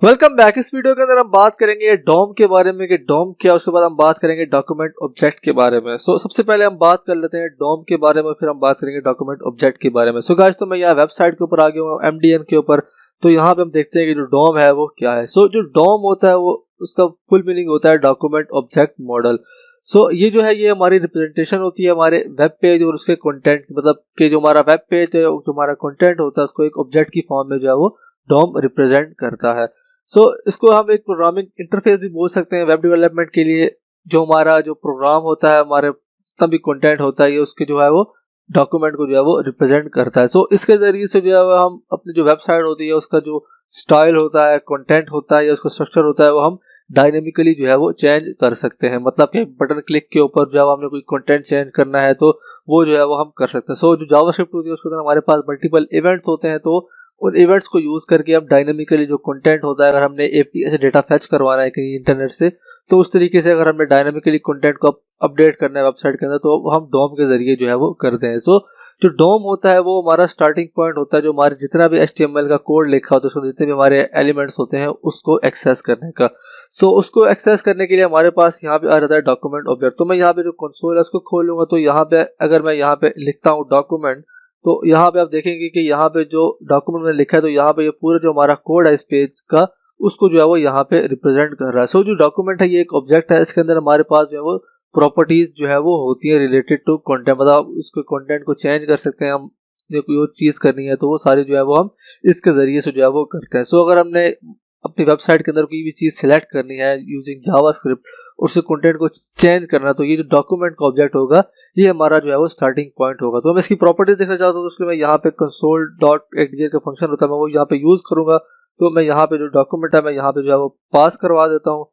Welcome back. इस video के अंदर हम बात करेंगे डॉम के बारे में कि डॉम क्या, उसके बाद हम बात करेंगे डॉक्यूमेंट ऑब्जेक्ट के बारे में। सबसे पहले हम बात कर लेते हैं डॉम के बारे में, फिर हम बात करेंगे डॉक्यूमेंट ऑब्जेक्ट के बारे में। गाइस, तो मैं यहाँ वेबसाइट के ऊपर आ गया हूँ MDN के ऊपर। तो यहाँ पे हम देखते हैं कि जो डॉम है वो क्या है। जो डॉम होता है वो उसका फुल मीनिंग होता है डॉक्यूमेंट ऑब्जेक्ट मॉडल। ये जो है ये हमारी रिप्रेजेंटेशन होती है हमारे वेब पेज और उसके कंटेंट, मतलब कि जो हमारा वेब पेज है, जो हमारा कंटेंट होता है उसको एक ऑब्जेक्ट की फॉर्म में जो है वो डॉम रिप्रेजेंट करता है। इसको हम एक प्रोग्रामिंग इंटरफेस भी बोल सकते हैं वेब डेवलपमेंट के लिए। जो हमारा जो प्रोग्राम होता है, हमारे जितना भी कंटेंट होता है, ये उसके जो है वो डॉक्यूमेंट को जो है वो रिप्रेजेंट करता है। इसके जरिए से जो है वो हम अपनी जो वेबसाइट होती है उसका जो स्टाइल होता है, कंटेंट होता है या उसका स्ट्रक्चर होता है, वो हम डायनेमिकली जो है वो चेंज कर सकते हैं। मतलब कि बटन क्लिक के ऊपर जब हमने कोई कंटेंट चेंज करना है तो वो जो है वो हम कर सकते हैं। जो जावास्क्रिप्ट होती है उसके अंदर हमारे पास मल्टीपल इवेंट्स होते हैं, तो उन इवेंट्स को यूज करके हम डायनेमिकली जो कंटेंट होता है, अगर हमने API से डेटा फेच करवाना है कहीं इंटरनेट से, तो उस तरीके से अगर हमने डायनेमिकली कंटेंट को अपडेट करना है वेबसाइट के अंदर, तो हम डॉम के जरिए जो है वो करते हैं। जो डॉम होता है वो हमारा स्टार्टिंग पॉइंट होता है, जो हमारे जितना भी HTML का कोड लिखा होता है, उसमें जितने भी हमारे एलिमेंट्स होते हैं उसको एक्सेस करने का। उसको एक्सेस करने के लिए हमारे पास यहाँ पे आ जाता है डॉक्यूमेंट ऑब्जेक्ट। तो मैं यहाँ पे जो कंसोल है उसको खोल लूंगा, तो यहाँ पे अगर मैं यहाँ पे लिखता हूँ डॉक्यूमेंट, तो यहाँ पे आप देखेंगे कि यहाँ पे जो डॉक्यूमेंट में लिखा है, तो यहाँ पे ये पूरा जो हमारा कोड है इस पेज का, उसको जो है वो यहाँ पे रिप्रेजेंट कर रहा है। जो डॉक्यूमेंट है ये एक ऑब्जेक्ट है, इसके अंदर हमारे पास जो है वो प्रॉपर्टीज जो है वो होती है रिलेटेड टू कंटेंट। मतलब उसके कंटेंट को चेंज कर सकते हैं हम, जो कोई और चीज करनी है तो वो सारी जो है वो हम इसके जरिए से जो है वो करते हैं। अगर हमने अपनी वेबसाइट के अंदर कोई भी चीज सिलेक्ट करनी है यूजिंग जावास्क्रिप्ट, उसके कंटेंट को चेंज करना, तो ये जो डॉक्यूमेंट का ऑब्जेक्ट होगा ये हमारा जो है वो स्टार्टिंग पॉइंट होगा। तो मैं इसकी प्रॉपर्टीज देखना चाहता हूँ, तो उसके लिए मैं यहाँ पे console.aggr का फंक्शन होता है, मैं वो यहाँ पे यूज करूंगा। तो मैं यहाँ पे जो डॉक्यूमेंट है मैं यहाँ पे जो है वो पास करवा देता हूँ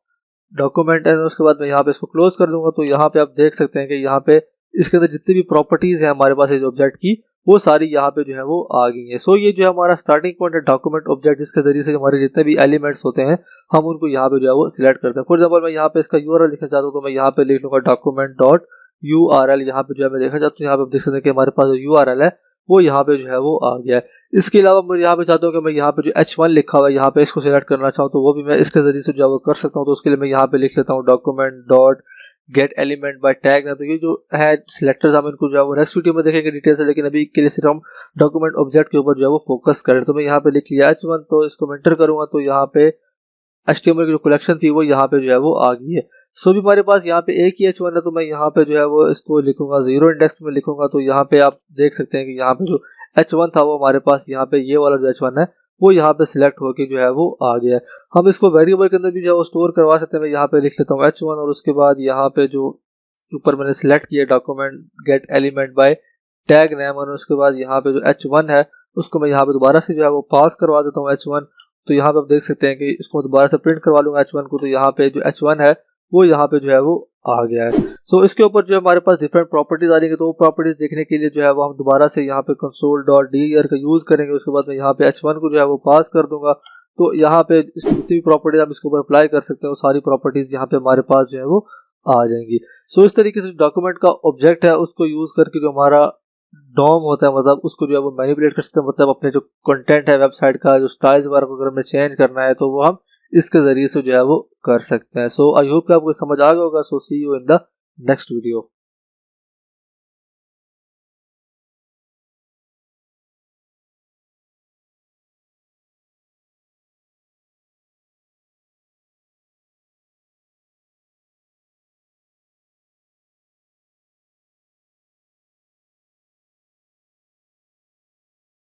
डॉक्यूमेंट है, उसके बाद मैं यहाँ पे इसको क्लोज कर दूंगा। तो यहाँ पे आप देख सकते हैं कि यहाँ पे इसके अंदर जितनी भी प्रॉपर्टीज है हमारे पास इस ऑब्जेक्ट की, वो सारी यहाँ पे जो है वो आ गई है। ये जो है हमारा स्टार्टिंग पॉइंट है डॉक्यूमेंट ऑब्जेक्ट, जिसके जरिए से हमारे जितने भी एलिमेंट्स होते हैं हम उनको यहाँ पे जो है वो सिलेक्ट करते हैं। फॉर एग्जाम्पल मैं यहाँ पे इसका URL लिखना चाहता हूँ, तो मैं यहाँ पे लिख लूंगा document.url। यहाँ पे जो है मैं देखना चाहता हूँ, यहाँ पे आप देख सकते हैं कि हमारे पास जो URL है वो यहाँ पे जो है वो आ गया है। इसके अलावा मैं यहाँ पे चाहता हूँ कि मैं यहाँ पे जो H1 लिखा हुआ है यहाँ पे इसको सिलेक्ट करना चाहूँ, तो वो भी मैं इसके जरिए से जो है वो कर सकता हूँ। तो उसके लिए मैं यहाँ पे लिख लेता हूँ document.getElementByTag। तो ये जो है सिलेक्टर्स हम इनको जो है वो नेक्स्ट वीडियो में देखेंगे डिटेल से, लेकिन अभी के लिए सिर्फ हम डॉक्यूमेंट ऑब्जेक्ट के ऊपर जो है वो फोकस करें। तो मैं यहाँ पे लिख लिया H1, तो इसको मैं एंटर करूंगा, तो यहाँ पे HTML की जो कलेक्शन थी वो यहाँ पे जो है वो आ गई है। भी हमारे पास यहाँ पे एक ही H1 है, तो मैं यहाँ पे जो है वो इसको लिखूंगा 0 इंडेक्स में लिखूंगा। तो यहाँ पे आप देख सकते हैं कि यहाँ पे जो H1 था वो हमारे पास यहाँ पे ये वाला जो H1 है वो यहाँ पे सिलेक्ट होके जो है वो आ गया है। हम इसको वेरिएबल के अंदर भी जो है वो स्टोर करवा सकते हैं। मैं यहाँ पे लिख लेता हूँ H1, और उसके बाद यहाँ पे जो ऊपर मैंने सिलेक्ट किया document gate element by tag name, और उसके बाद यहाँ पे जो H1 है उसको मैं यहाँ पे दोबारा से जो है वो पास करवा देता हूँ H1। तो यहाँ पे आप देख सकते हैं कि इसको दोबारा से प्रिंट करवा लूंगा H1 को, तो यहाँ पे जो H1 है वो यहाँ पे जो है वो आ गया है। इसके ऊपर जो हमारे पास डिफरेंट प्रॉपर्टीज आ रही है, तो वो प्रॉपर्टीज देखने के लिए जो है वो हम दोबारा से यहाँ पे console.dir का यूज करेंगे। उसके बाद मैं यहाँ पे H1 को जो है वो पास कर दूंगा। तो यहाँ पे जितनी भी प्रॉपर्टीज हम इसके ऊपर अप्लाई कर सकते हैं, वो सारी प्रॉपर्टीज यहाँ पे हमारे पास जो है वो आ जाएंगी। इस तरीके से डॉक्यूमेंट का ऑब्जेक्ट है उसको यूज करके जो हमारा डॉम होता है, मतलब उसको जो है वो मैनिपुलेट कर सकते हैं। मतलब अपने जो कंटेंट है वेबसाइट का, जो स्टाइल्स वगैरह अगर हमें चेंज करना है तो वो हम इसके जरिए से जो है वो कर सकते हैं। आई होप कि आपको समझ आ गया होगा। See you in the next video.